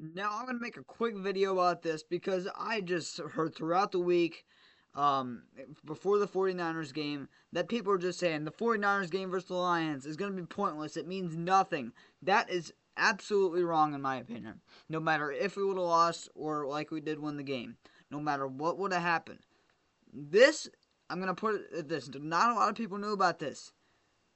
Now I'm gonna make a quick video about this because I just heard throughout the week, before the 49ers game, that people are just saying the 49ers game versus the Lions is gonna be pointless. It means nothing. That is absolutely wrong in my opinion. No matter if we would have lost or like we did win the game, no matter what would have happened. This I'm gonna put it at this. Not a lot of people knew about this.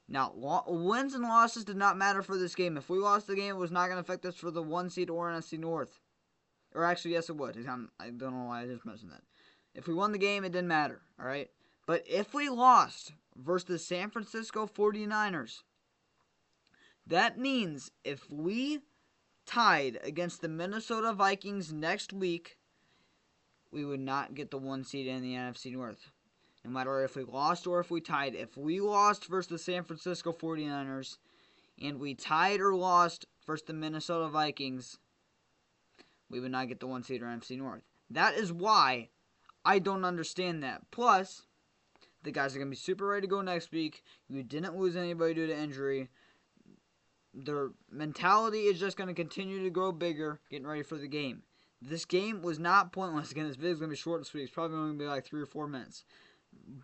Now, wins and losses did not matter for this game. If we lost the game, it was not going to affect us for the 1 seed or NFC North. Or actually, yes, it would. I don't know why I just mentioned that. If we won the game, it didn't matter. All right? But if we lost versus the San Francisco 49ers, that means if we tied against the Minnesota Vikings next week, we would not get the 1 seed in the NFC North. No matter if we lost or if we tied. If we lost versus the San Francisco 49ers and we tied or lost versus the Minnesota Vikings, we would not get the 1 seed or NFC North. That is why I don't understand that. Plus, the guys are going to be super ready to go next week. You didn't lose anybody due to injury. Their mentality is just going to continue to grow bigger, getting ready for the game. This game was not pointless. Again, this video is going to be short and sweet. It's probably only going to be like 3 or 4 minutes.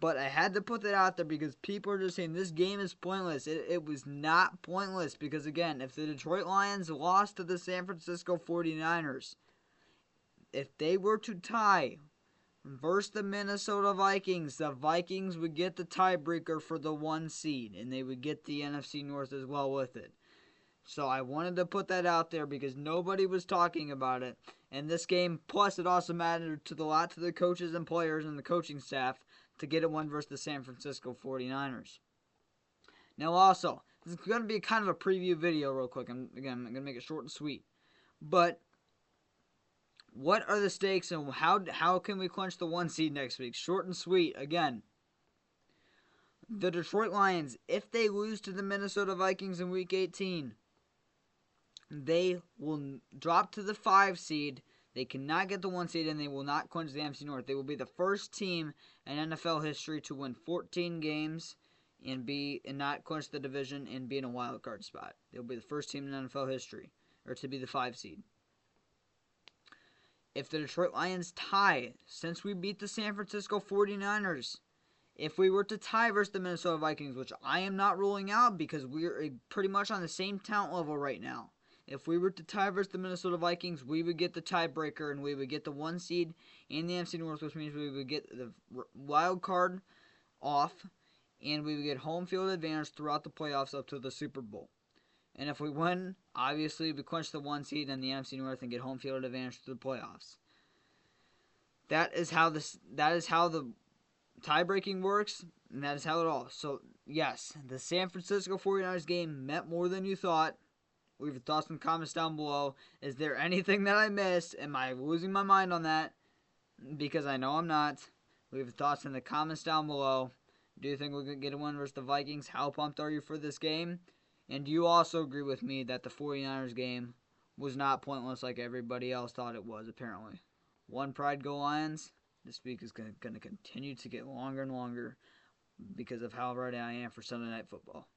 But I had to put that out there because people are just saying this game is pointless. It was not pointless because, again, if the Detroit Lions lost to the San Francisco 49ers, if they were to tie versus the Minnesota Vikings, the Vikings would get the tiebreaker for the 1 seed, and they would get the NFC North as well with it. So I wanted to put that out there because nobody was talking about it. And this game, plus it also mattered to the coaches and players and the coaching staff to get it won versus the San Francisco 49ers. Now also, this is going to be kind of a preview video real quick. I'm going to make it short and sweet. But what are the stakes and how can we clinch the 1 seed next week? Short and sweet. Again, the Detroit Lions, if they lose to the Minnesota Vikings in Week 18, they will drop to the 5 seed. They cannot get the 1 seed, and they will not clinch the NFC North. They will be the first team in NFL history to win 14 games and not clinch the division and be in a wild card spot. They'll be the first team in NFL history, or to be the 5 seed. If the Detroit Lions tie, since we beat the San Francisco 49ers, if we were to tie versus the Minnesota Vikings, which I am not ruling out because we're pretty much on the same talent level right now. If we were to tie versus the Minnesota Vikings, we would get the tiebreaker and we would get the 1 seed in the NFC North, which means we would get the wild card off and we would get home field advantage throughout the playoffs up to the Super Bowl. And if we win, obviously we clinch the 1 seed in the NFC North and get home field advantage to the playoffs. That is how the tie-breaking works, and that is how it all. So, yes, the San Francisco 49ers game meant more than you thought. Leave your thoughts in the comments down below. Is there anything that I missed? Am I losing my mind on that? Because I know I'm not. Leave your thoughts in the comments down below. Do you think we're going to get a win versus the Vikings? How pumped are you for this game? And do you also agree with me that the 49ers game was not pointless like everybody else thought it was, apparently? One pride, go Lions. This week is going to continue to get longer and longer because of how ready I am for Sunday Night Football.